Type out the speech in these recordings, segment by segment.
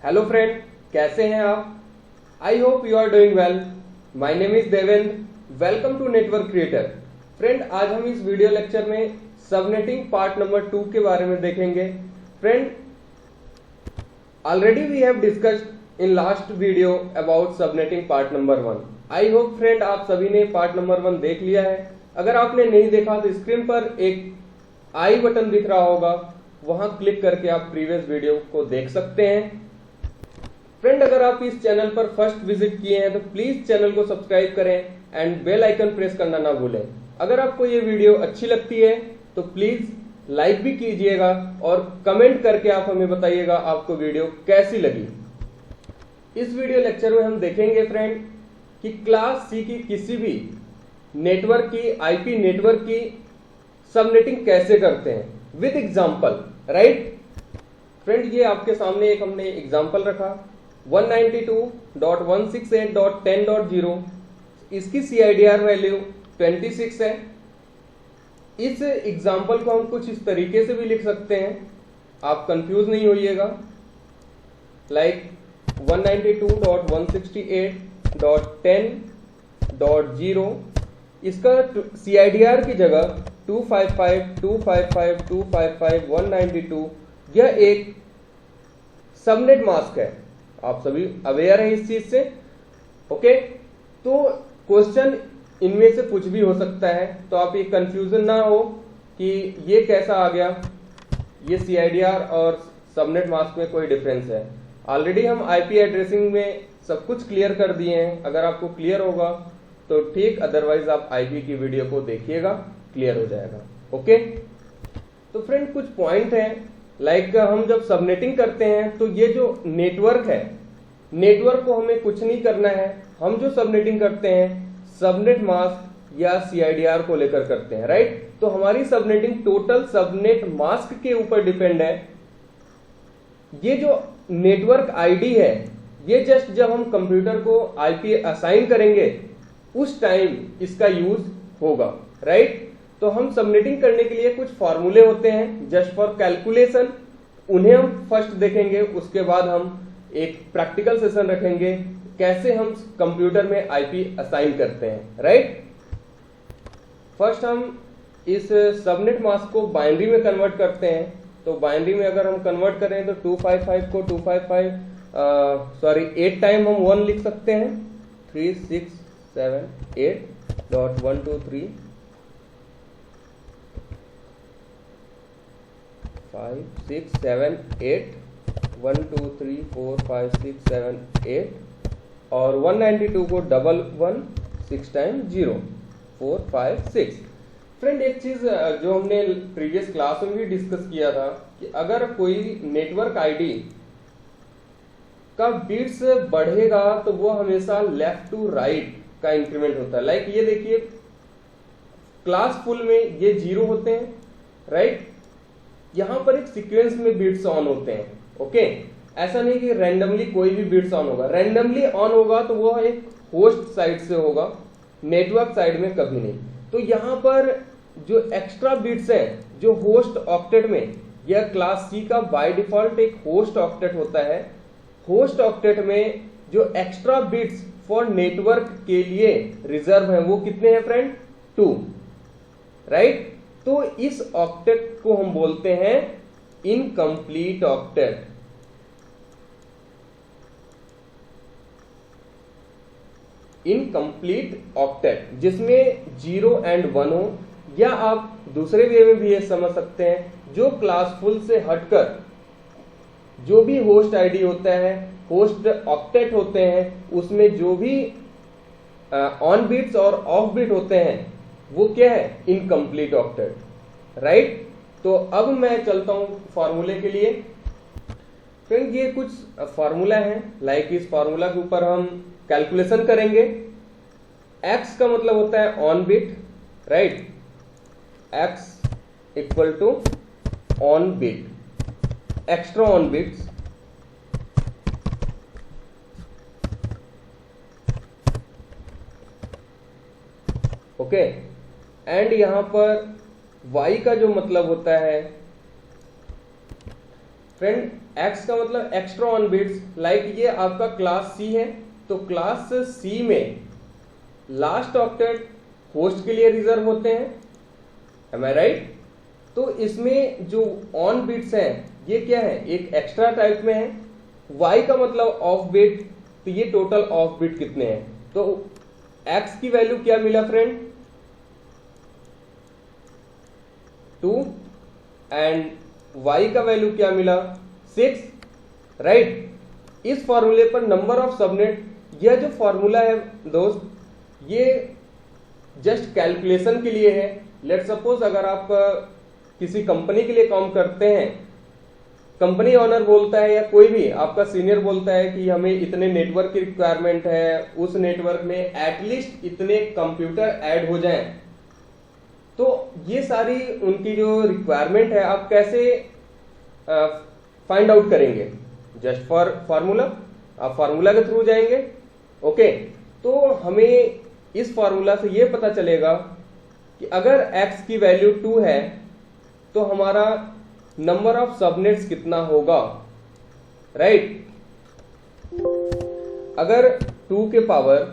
Hello friend, कैसे हैं आप? I hope you are doing well. My name is Devendra. Welcome to network creator. Friend, आज हम इस वीडियो लेक्चर में सबनेटिंग पार्ट नंबर 2 के बारे में देखेंगे। Friend, already we have discussed in last video about subnetting part number 1। I hope friend आप सभी ने पार्ट नंबर 1 देख लिया है। अगर आपने नहीं देखा तो स्क्रीन पर एक आई बटन दिख रहा होगा, वहां क्लिक करके आप प्रीवियस वीडियो को देख सकते हैं। फ्रेंड, अगर आप इस चैनल पर फर्स्ट विजिट किए हैं तो प्लीज चैनल को सब्सक्राइब करें एंड बेल आइकन प्रेस करना ना भूलें। अगर आपको ये वीडियो अच्छी लगती है तो प्लीज लाइक भी कीजिएगा और कमेंट करके आप हमें बताइएगा आपको वीडियो कैसी लगी। इस वीडियो लेक्चर में हम देखेंगे फ्रेंड कि क्लास सी की किसी भी नेटवर्क की, आईपी नेटवर्क की सबनेटिंग कैसे करते हैं विद एग्जांपल, राइट। फ्रेंड, ये आपके सामने एक हमने एग्जांपल रखा 192.168.10.0। इसकी CIDR वैल्यू 26 है। इस एग्जांपल को हम कुछ इस तरीके से भी लिख सकते हैं, आप कंफ्यूज नहीं होइएगा। लाइक 192.168.10.0, इसका CIDR की जगह 255, 255, 255, 192, यह एक सबनेट मास्क है। आप सभी अवेयर हैं इस चीज से, ओके। तो क्वेश्चन इनमें से कुछ भी हो सकता है, तो आप ये कंफ्यूजन ना हो कि ये कैसा आ गया, ये CIDR और सबनेट मास्क में कोई डिफरेंस है। ऑलरेडी हम IP एड्रेसिंग में सब कुछ क्लियर कर दिए हैं। अगर आपको क्लियर होगा तो ठीक, अदरवाइज आप IP की वीडियो को देखिएगा, क्लियर हो जाएगा, ओके। तो फ्रेंड, कुछ पॉइंट है। लाइक हम जब सबनेटिंग करते हैं तो ये जो नेटवर्क है, नेटवर्क को हमें कुछ नहीं करना है। हम जो सबनेटिंग करते हैं सबनेट मास्क या CIDR को लेकर करते हैं, राइट। तो हमारी सबनेटिंग टोटल सबनेट मास्क के ऊपर डिपेंड है। ये जो नेटवर्क आईडी है, ये जस्ट जब हम कंप्यूटर को IP असाइन करेंगे उस टाइम इसका यूज होगा, राइट। तो हम सबनेटिंग करने के लिए कुछ फॉर्मूले होते हैं जस्ट फॉर कैलकुलेशन, उन्हें हम फर्स्ट देखेंगे। उसके बाद हम एक प्रैक्टिकल सेशन रखेंगे कैसे हम कंप्यूटर में IP असाइन करते हैं, राइट। फर्स्ट हम इस सबनेट मास्क को बाइनरी में कन्वर्ट करते हैं। तो बाइनरी में अगर हम कन्वर्ट करें तो 255 को 8 टाइम हम 1 लिख सकते हैं। 3678.123 5 6 7 8 1 2 3 4 5 6 7 8 और 192 को 1 6 टाइम 0 4 5 6। फ्रेंड, एक चीज जो हमने प्रीवियस क्लास में भी डिस्कस किया था कि अगर कोई नेटवर्क आईडी का बिट्स बढ़ेगा तो वो हमेशा लेफ्ट टू राइट का इंक्रीमेंट होता है। लाइक ये देखिए, क्लास फुल में ये 0 होते हैं, राइट। यहां पर एक सीक्वेंस में बिट्स ऑन होते हैं, ओके। ऐसा नहीं कि रैंडमली कोई भी बिट्स ऑन होगा। रैंडमली ऑन होगा तो वो एक होस्ट साइड से होगा, नेटवर्क साइड में कभी नहीं। तो यहां पर जो एक्स्ट्रा बिट्स हैं, जो होस्ट ऑक्टेट में, यह क्लास C का बाय डिफॉल्ट एक होस्ट ऑक्टेट होता है। होस्ट ऑक्टेट में जो एक्स्ट्रा बिट्स फॉर नेटवर्क के लिए रिजर्व है वो कितने हैं फ्रेंड? 2, राइट। तो इस ऑक्टेट को हम बोलते हैं इनकम्प्लीट ऑक्टेट। इनकम्प्लीट ऑक्टेट जिसमें 0 एंड 1 हो, या आप दूसरे वे में भी ये समझ सकते हैं, जो क्लास फुल से हटकर जो भी होस्ट आईडी होता है, होस्ट ऑक्टेट होते हैं, उसमें जो भी ऑन बिट्स और ऑफ बिट होते हैं वो क्या है? Incomplete octet, right. तो अब मैं चलता हूं फॉर्मूले के लिए। फ्रेंड, ये कुछ फॉर्मूला है। लाइक इस फॉर्मूला के ऊपर हम कैलकुलेशन करेंगे। X का मतलब होता है on bit, right. X equal to on bit, extra on bits, okay. And यहां पर Y का जो मतलब होता है फ्रेंड x का मतलब एक्स्ट्रा ऑन बिट्स, लाइक ये आपका क्लास C है, तो क्लास C में लास्ट ऑक्टेट होस्ट के लिए रिजर्व होते हैं, एम आई राइट? तो इसमें जो ऑन बिट्स हैं ये क्या है, एक एक्स्ट्रा टाइप में है। y का मतलब ऑफ बिट, तो ये टोटल ऑफ बिट कितने हैं, तो x की वैल्यू क्या मिला फ्रेंड, 2, एंड y का वैल्यू क्या मिला, 6, राइट? इस फॉर्मूले पर नंबर ऑफ सबनेट, यह जो फॉर्मूला है दोस्त, ये जस्ट कैलकुलेशन के लिए है। लेट सपोज अगर आप किसी कंपनी के लिए काम करते हैं, कंपनी ओनर बोलता है या कोई भी आपका सीनियर बोलता है कि हमें इतने नेटवर्क की रिक्वायरमेंट है, उस नेटवर्क में एटलीस्ट इतने कंप्यूटर ऐड हो जाएं, तो ये सारी उनकी जो रिक्वायरमेंट है आप कैसे फाइंड आउट करेंगे, जस्ट फॉर फार्मूला, आप फार्मूला के थ्रू जाएंगे। ओके, तो हमें इस फार्मूला से ये पता चलेगा कि अगर x की वैल्यू 2 है तो हमारा नंबर ऑफ सबनेट्स कितना होगा, राइट? अगर 2 के power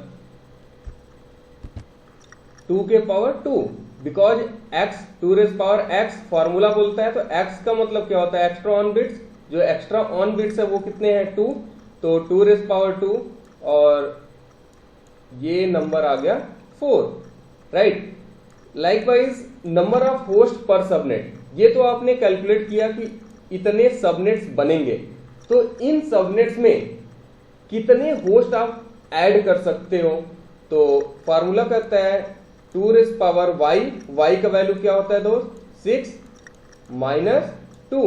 2, because x 2 raise power x formula बोलता है, तो x का मतलब क्या होता है, एक्स्ट्रा ऑन बिट्स, जो एक्स्ट्रा ऑन बिट्स है वो कितने हैं, 2, तो 2 रेज पावर 2, और ये नंबर आ गया 4, right? Likewise number of host पर सबनेट, ये तो आपने कैलकुलेट किया कि इतने सबनेट्स बनेंगे, तो इन सबनेट्स में कितने होस्ट आप ऐड कर सकते हो, तो फार्मूला कहता है 2 रेज पावर y का वैल्यू क्या होता है दोस्त, 6 माइनस 2।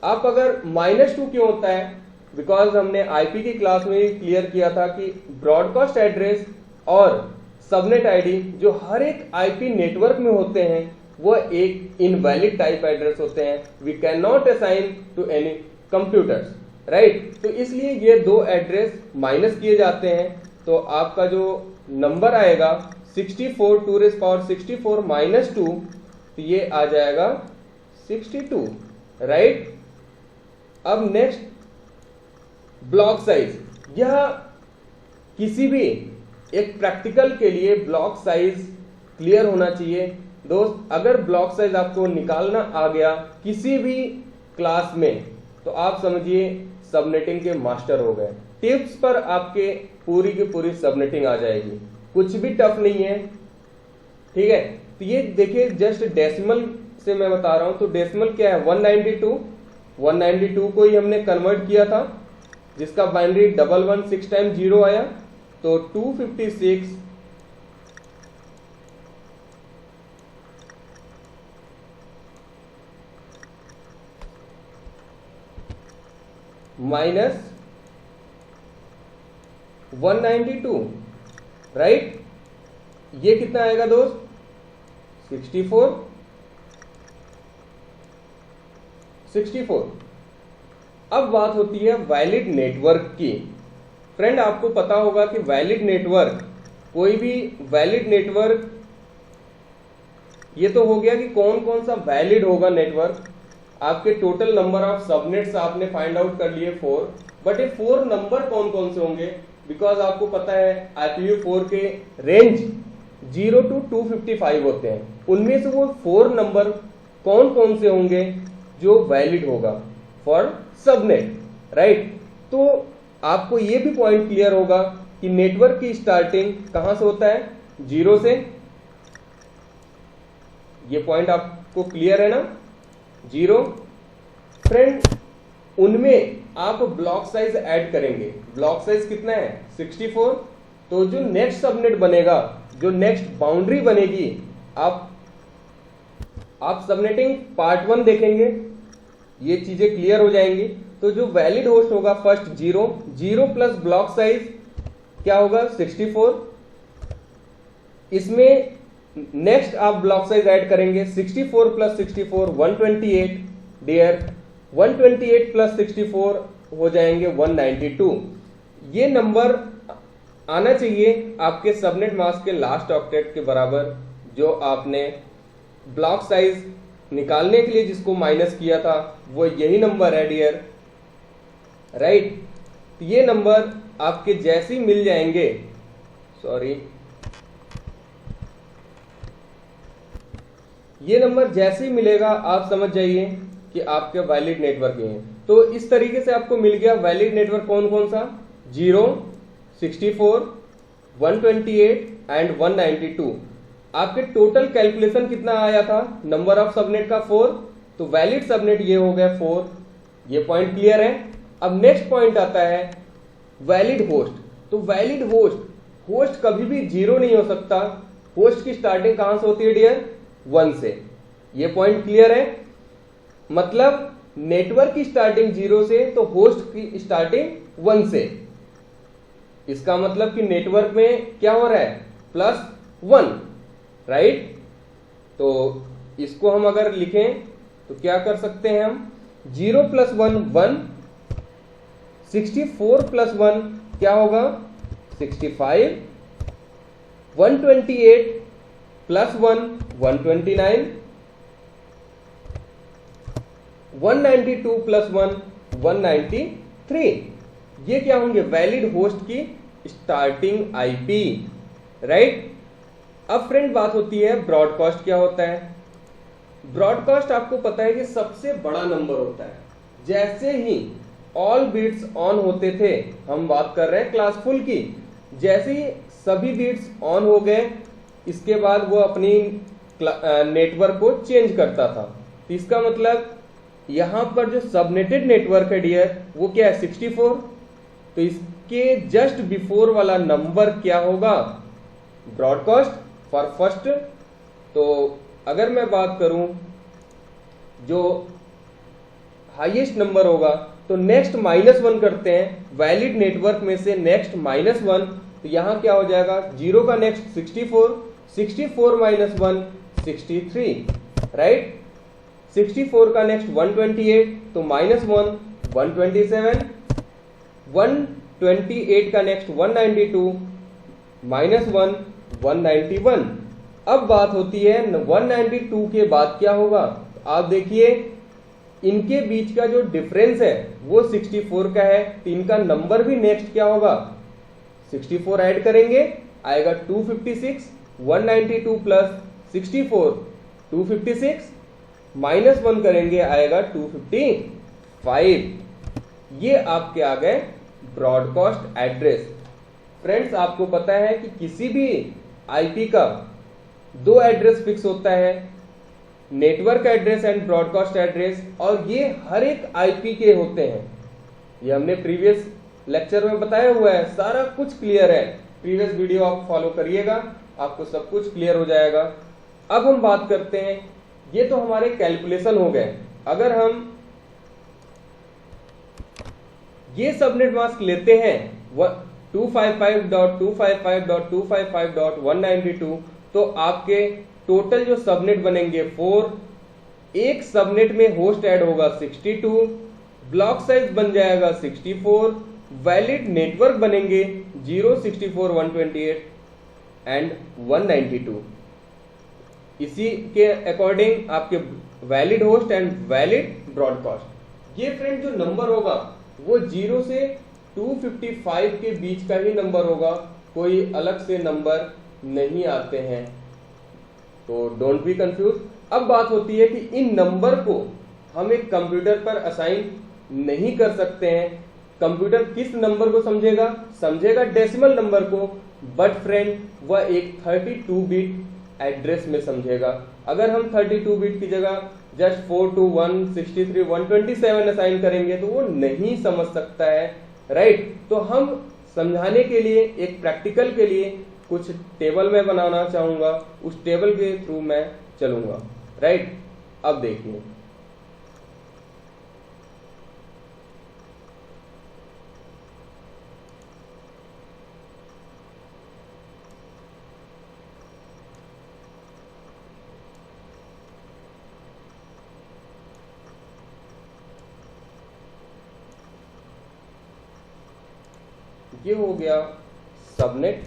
आप अगर -2 क्यों होता है, बिकॉज हमने आईपी की क्लास में क्लियर किया था कि ब्रॉडकास्ट एड्रेस और सबनेट आईडी जो हर एक आईपी नेटवर्क में होते हैं वो एक इनवैलिड टाइप एड्रेस होते हैं, we can not assign to any computers, right? तो इसलिए ये दो एड्रेस माइनस किए जाते हैं, तो आपका जो नंबर आएगा 64, 2 रेज पावर 64 माइनस 2, तो ये आ जाएगा 62, राइट? अब नेक्स्ट ब्लॉक साइज, यह किसी भी एक प्रैक्टिकल के लिए ब्लॉक साइज क्लियर होना चाहिए दोस्त। अगर ब्लॉक साइज आपको निकालना आ गया किसी भी क्लास में, तो आप समझिए सबनेटिंग के मास्टर हो गए। टिप्स पर आपके पूरी की पूरी सबनेटिंग आ जाएगी, कुछ भी टफ नहीं है, ठीक है? तो ये देखिए जस्ट डेसिमल से मैं बता रहा हूं, तो डेसिमल क्या है, 192 को ही हमने कन्वर्ट किया था, जिसका बाइनरी 11 6 टाइम 0 आया, तो 256 माइनस 192, राइट? ये कितना आएगा दोस्त, 64। अब बात होती है वैलिड नेटवर्क की। फ्रेंड आपको पता होगा कि वैलिड नेटवर्क, कोई भी वैलिड नेटवर्क, ये तो हो गया कि कौन कौन सा वैलिड होगा नेटवर्क। आपके टोटल नंबर ऑफ सबनेट्स आपने फाइंड आउट कर लिए 4, बट ये 4 नंबर कौन कौन से होंगे, बिकॉज आपको पता है IPv4 के रेंज 0 to 255 होते हैं, उनमें से वो 4 नंबर कौन कौन से होंगे जो वैलिड होगा फॉर सबनेट, राइट? तो आपको ये भी पॉइंट क्लियर होगा कि नेटवर्क की स्टार्टिंग कहां से होता है, 0 से। ये पॉइंट आपको क्लियर है ना, 0। फ्रेंड उनमें आप ब्लॉक साइज ऐड करेंगे, ब्लॉक साइज कितना है, 64। तो जो नेक्स्ट सबनेट बनेगा, जो नेक्स्ट बाउंड्री बनेगी, आप सबनेटिंग पार्ट 1 देखेंगे, ये चीजें क्लियर हो जाएंगी। तो जो वैलिड होस्ट होगा फर्स्ट 0 प्लस ब्लॉक साइज क्या होगा, 64। इसमें नेक्स्ट आप ब्लॉक साइज ऐड करेंगे, 64 प्लस 64 128, डियर 128 प्लस 64 हो जाएंगे 192। ये नंबर आना चाहिए आपके सबनेट मास्क के लास्ट ऑक्टेट के बराबर, जो आपने ब्लॉक साइज निकालने के लिए जिसको माइनस किया था वो यही नंबर है डियर, राइट। तो ये नंबर आपके जैसे ही मिल जाएंगे, सॉरी, ये नंबर जैसे ही मिलेगा आप समझ जाइए कि आपके वैलिड नेटवर्क है। तो इस तरीके से आपको मिल गया वैलिड नेटवर्क कौन कौन सा, 0, 64, 128 एंड 192। आपके टोटल कैलकुलेशन कितना आया था, नंबर ऑफ सबनेट का 4, तो वैलिड सबनेट ये हो गया 4। ये पॉइंट क्लियर है। अब नेक्स्ट पॉइंट आता है वैलिड होस्ट। तो वैलिड होस्ट कभी भी 0 नहीं हो सकता। होस्ट की स्टार्टिंग कहां से होती है डियर, 1 से। ये पॉइंट क्लियर है। मतलब नेटवर्क की स्टार्टिंग 0 से तो होस्ट की स्टार्टिंग 1 से। इसका मतलब कि नेटवर्क में क्या हो रहा है, +1, राइट। तो इसको हम अगर लिखें तो क्या कर सकते हैं हम, 0 + 1 1, 64 + 1 क्या होगा, 65, 128 + 1 129, 192 + 1 193। ये क्या होंगे, वैलिड होस्ट की स्टार्टिंग आईपी, राइट। अब फ्रेंड बात होती है ब्रॉडकास्ट क्या होता है। ब्रॉडकास्ट आपको पता है कि सबसे बड़ा नंबर होता है। जैसे ही ऑल बीट्स ऑन होते थे, हम बात कर रहे हैं क्लास फुल की, जैसे ही सभी बीट्स ऑन हो गए इसके बाद वो अपनी नेटवर्क को चेंज करता था। तो इसका मतलब यहां पर जो सबनेटेड नेटवर्क है डियर वो क्या है, 64। तो इसके जस्ट बिफोर वाला नंबर क्या होगा, ब्रॉडकास्ट फॉर फर्स्ट। तो अगर मैं बात करूं जो हाईएस्ट नंबर होगा तो नेक्स्ट -1 करते हैं, वैलिड नेटवर्क में से नेक्स्ट -1। तो यहां क्या हो जाएगा, 0 का नेक्स्ट 64, 64 - 1 63, राइट। 64 का नेक्स्ट 128, तो -1 127, 128 का नेक्स्ट 192, -1 191। अब बात होती है 192 के बाद क्या होगा, आप देखिए इनके बीच का जो डिफरेंस है वो 64 का है, तो इनका नंबर भी नेक्स्ट क्या होगा, 64 ऐड करेंगे आएगा 256, 192 + 64 256, -1 करेंगे आएगा 255। ये आपके आ गए ब्रॉडकास्ट एड्रेस। फ्रेंड्स आपको पता है कि किसी भी आईपी का 2 एड्रेस फिक्स होता है, network address and broadcast address, और ये हर एक आईपी के होते हैं। ये हमने प्रीवियस लेक्चर में बताया हुआ है, सारा कुछ क्लियर है। प्रीवियस वीडियो आप फॉलो करिएगा, आपको सब कुछ क्लियर हो जाएगा। अब हम बात करते हैं, ये तो हमारे कैलकुलेशन हो गए। अगर हम ये सबनेट मास्क लेते हैं 255.255.255.192, तो आपके टोटल जो सबनेट बनेंगे 4, एक सबनेट में होस्ट ऐड होगा 62, ब्लॉक साइज बन जाएगा 64, वैलिड नेटवर्क बनेंगे 0, 64, 128 एंड 192। इसी के अकॉर्डिंग आपके valid host and valid broadcast. ये फ्रेंड जो नंबर होगा वो 0 से 255 के बीच का ही नंबर होगा, कोई अलग से नंबर नहीं आते हैं, तो डोंट बी कंफ्यूज। अब बात होती है कि इन नंबर को हम एक कंप्यूटर पर असाइन नहीं कर सकते हैं। कंप्यूटर किस नंबर को समझेगा, समझेगा डेसिमल नंबर को, बट फ्रेंड वह एक 32 बिट एड्रेस में समझेगा। अगर हम 32 बिट की जगह जस्ट 421, 63, 127 असाइन करेंगे तो वो नहीं समझ सकता है, राइट। तो हम समझाने के लिए एक प्रैक्टिकल के लिए कुछ टेबल में बनाना चाहूंगा, उस टेबल के थ्रू मैं चलूंगा, राइट। अब देखिए ये हो गया सबनेट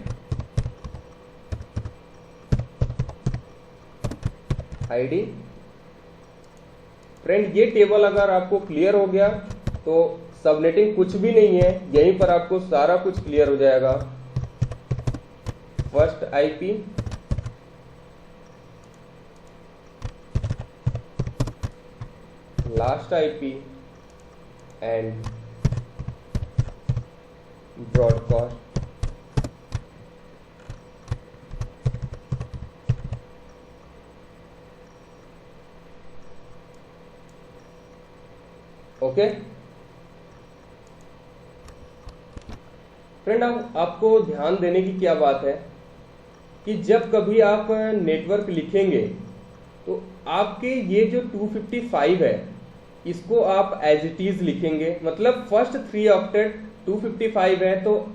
आईडी, फ्रेंड ये टेबल अगर आपको क्लियर हो गया तो सबनेटिंग कुछ भी नहीं है, यहीं पर आपको सारा कुछ क्लियर हो जाएगा। First IP, last IP and broadcast. Okay friend, अब आपको ध्यान देने की क्या बात है कि जब कभी आप नेटवर्क लिखेंगे तो आपके ये जो 255 है इसको आप एज इट इज लिखेंगे, मतलब फर्स्ट 3 ऑक्टेट 255 है तो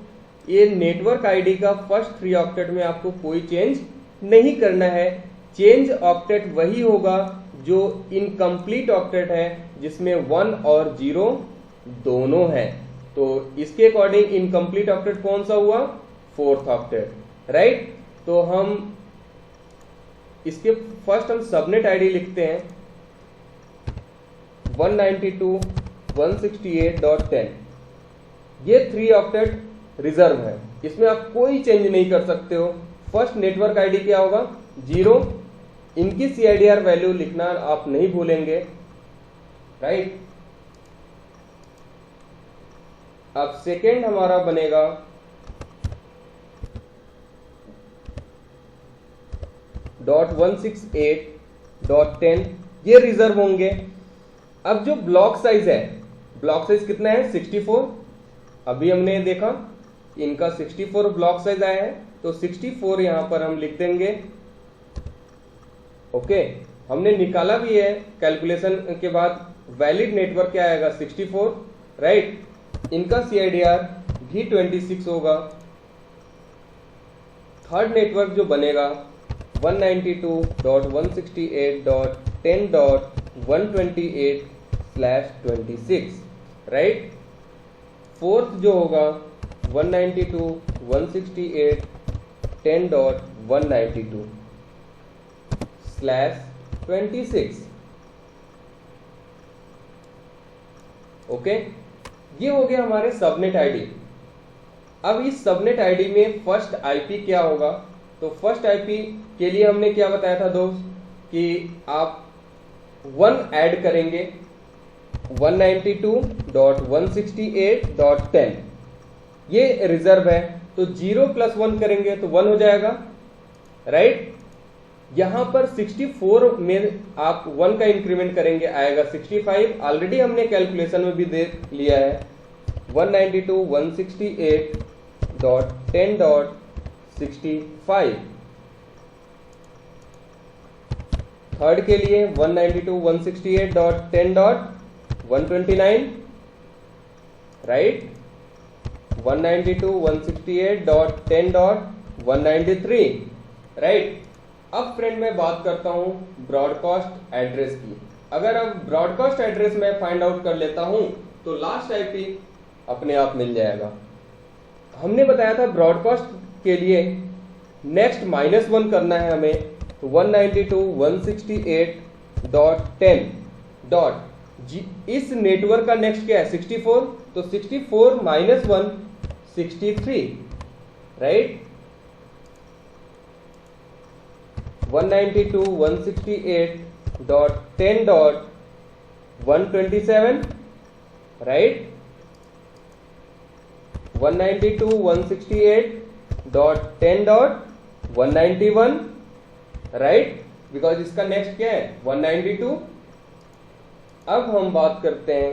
ये नेटवर्क आईडी का फर्स्ट 3 ऑक्टेट में आपको कोई चेंज नहीं करना है। चेंज ऑक्टेट वही होगा जो इनकम्प्लीट ऑक्टेट है जिसमें 1 और 0 दोनों हैं। तो इसके अकॉर्डिंग इनकम्प्लीट ऑक्टेट कौन सा हुआ? 4th octet, right. तो हम इसके फर्स्ट हम सबनेट आईडी लिखते हैं 192.168.10। ये 3 ऑक्टेट रिजर्व है, इसमें आप कोई चेंज नहीं कर सकते हो। फर्स्ट नेटवर्क आईडी क्या होगा? 0। इनकी CIDR वैल्यू लिखना आप नहीं भूलेंगे, राइट। अब सेकेंड हमारा बनेगा .168.10, ये रिजर्व होंगे। अब जो ब्लॉक साइज है, ब्लॉक साइज कितना है? 64। अभी हमने देखा इनका 64 ब्लॉक साइज आया है, तो 64 यहां पर हम लिख देंगे। ओके, हमने निकाला भी है कैलकुलेशन के बाद, वैलिड नेटवर्क क्या आएगा? 64, राइट। इनका CIDR भी 26 होगा। थर्ड नेटवर्क जो बनेगा 192.168.10.128/26, राइट। फोर्थ जो होगा 192.168.10.192/26। ओके, ये हो गया हमारे सबनेट आईडी। अब इस सबनेट आईडी में फर्स्ट आईपी क्या होगा? तो फर्स्ट आईपी के लिए हमने क्या बताया था दोस्त कि आप 1 ऐड करेंगे 192.168.10, ये रिजर्व है, तो 0 + 1 करेंगे तो 1 हो जाएगा, राइट। यहां पर 64 में आप 1 का इंक्रीमेंट करेंगे, आएगा 65। ऑलरेडी हमने कैलकुलेशन में भी देख लिया है 192.168.10.65। थर्ड के लिए 192.168.10.129, राइट। 192.168.10.193, राइट। अब फ्रेंड मैं बात करता हूं ब्रॉडकास्ट एड्रेस की। अगर अब ब्रॉडकास्ट एड्रेस मैं फाइंड आउट कर लेता हूं तो लास्ट आईपी अपने आप मिल जाएगा। हमने बताया था ब्रॉडकास्ट के लिए नेक्स्ट -1 करना है हमें, तो 192.168.10. इस नेटवर्क का नेक्स्ट क्या है? 64, तो 64 - 1 63, राइट। 192.168.10.127, राइट। 192.168.10.191, राइट, बिकॉज इसका नेक्स्ट क्या है? 192। अब हम बात करते हैं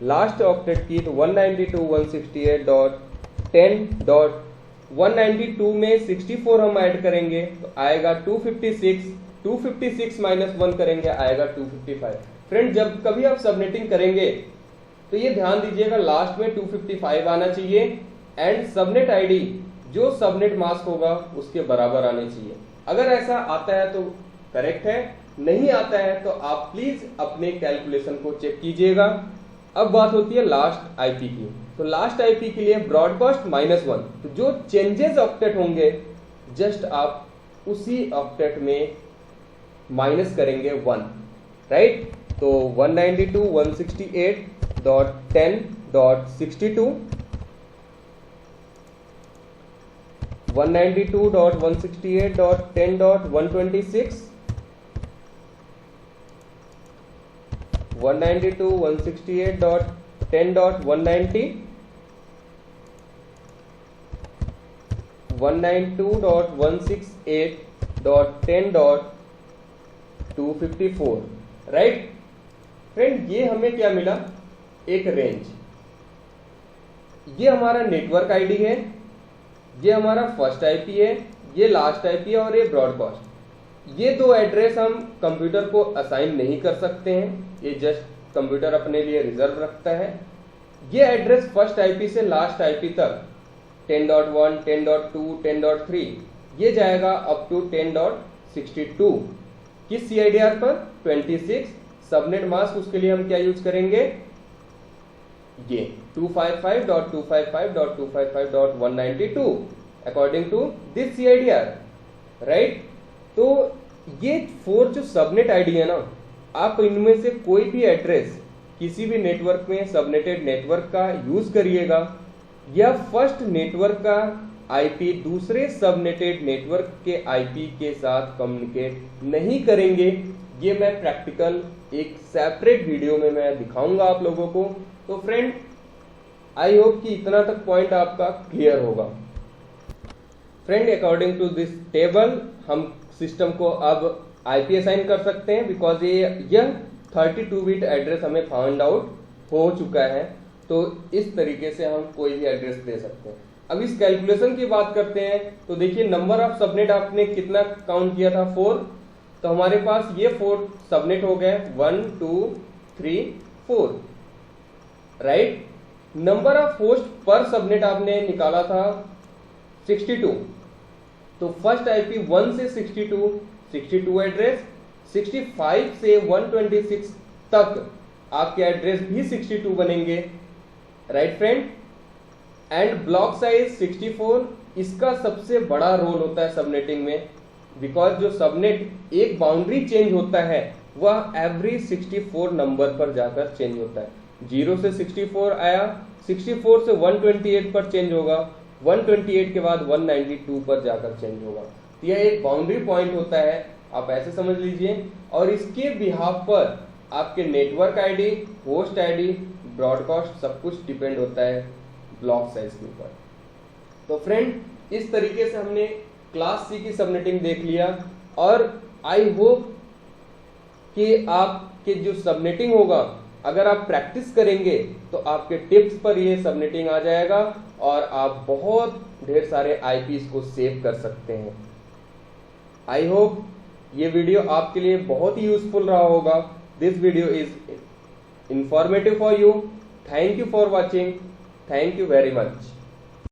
लास्ट ऑक्टेट की, तो 192.168.10.192 में 64 हम ऐड करेंगे तो आएगा 256, 256 - 1 करेंगे आएगा 255। फ्रेंड जब कभी आप सबनेटिंग करेंगे तो ये ध्यान दीजिएगा लास्ट में 255 आना चाहिए एंड सबनेट आईडी जो सबनेट मास्क होगा उसके बराबर आने चाहिए। अगर ऐसा आता है तो करेक्ट है, नहीं आता है तो आप प्लीज अपने कैलकुलेशन को चेक कीजिएगा। अब बात होती है लास्ट आईपी की, तो लास्ट आईपी के लिए ब्रॉडकास्ट -1, तो जो चेंजेस ऑक्टेट होंगे जस्ट आप उसी ऑक्टेट में माइनस करेंगे 1, राइट। तो 192.168.10.62 192.168.10.126 192.168.10.190 192.168.10.254 राइट फ्रेंड। ये हमें क्या मिला, एक रेंज। ये हमारा नेटवर्क आईडी है, ये हमारा फर्स्ट आईपी है, ये लास्ट आईपी है और ये ब्रॉडकास्ट। ये दो एड्रेस हम कंप्यूटर को असाइन नहीं कर सकते हैं, ये जस्ट कंप्यूटर अपने लिए रिजर्व रखता है। ये एड्रेस फर्स्ट आईपी से लास्ट आईपी तक 10.1, 10.2, 10.3 ये जाएगा अप टू 10.62। किस CIDR पर? 26। सबनेट मास्क उसके लिए हम क्या यूज करेंगे, ये 255.255.255.192 according to this CIDR right. तो ये 4 जो सबनेट आईडी है ना, आप इनमें से कोई भी एड्रेस किसी भी नेटवर्क में सबनेटेड नेटवर्क का यूज करिएगा, या फर्स्ट नेटवर्क का आईपी दूसरे सबनेटेड नेटवर्क के आईपी के साथ कम्युनिकेट नहीं करेंगे। ये मैं प्रैक्टिकल एक सेपरेट वीडियो में मैं दिखाऊंगा आप लोगों को। तो फ्रेंड आई होप कि इतना तक पॉइंट आपका क्लियर होगा। Friend according to this table हम सिस्टम को अब आईपी असाइन कर सकते हैं, बिकॉज यह 32 बिट एड्रेस हमें फाइंड आउट हो चुका है। तो इस तरीके से हम कोई भी एड्रेस दे सकते हैं। अब इस कैलकुलेशन की बात करते हैं, तो देखिए नंबर ऑफ सबनेट आपने कितना काउंट किया था, 4। तो हमारे पास ये 4 सबनेट हो गए, 1 2 3 4 राइट। नंबर ऑफ होस्ट पर सबनेट आपने निकाला था 62। तो फर्स्ट आईपी 1 से 62 एड्रेस, 65 से 126 तक आपके एड्रेस भी 62 बनेंगे right friend. And block size 64, इसका सबसे बड़ा रोल होता है सबनेटिंग में, बिकॉज जो सबनेट एक बाउंड्री चेंज होता है वह एवरी 64 नंबर पर जाकर चेंज होता है। 0 से 64 आया, 64 से 128 पर चेंज होगा, 128 के बाद 192 पर जाकर चेंज होगा। तो यह एक बाउंड्री पॉइंट होता है, आप ऐसे समझ लीजिए। और इसके बिहाफ पर आपके network ID, host ID, broadcast सब कुछ डिपेंड होता है ब्लॉक साइज के ऊपर। तो फ्रेंड इस तरीके से हमने क्लास C की सबनेटिंग देख लिया, और आई होप कि आपके जो सबनेटिंग होगा अगर आप प्रैक्टिस करेंगे तो आपके टिप्स पर ये सबनेटिंग आ जाएगा और आप बहुत ढेर सारे आईपीस को सेव कर सकते हैं। आई होप ये वीडियो आपके लिए बहुत ही यूजफुल रहा होगा। This video is informative for you. Thank you for watching. Thank you very much.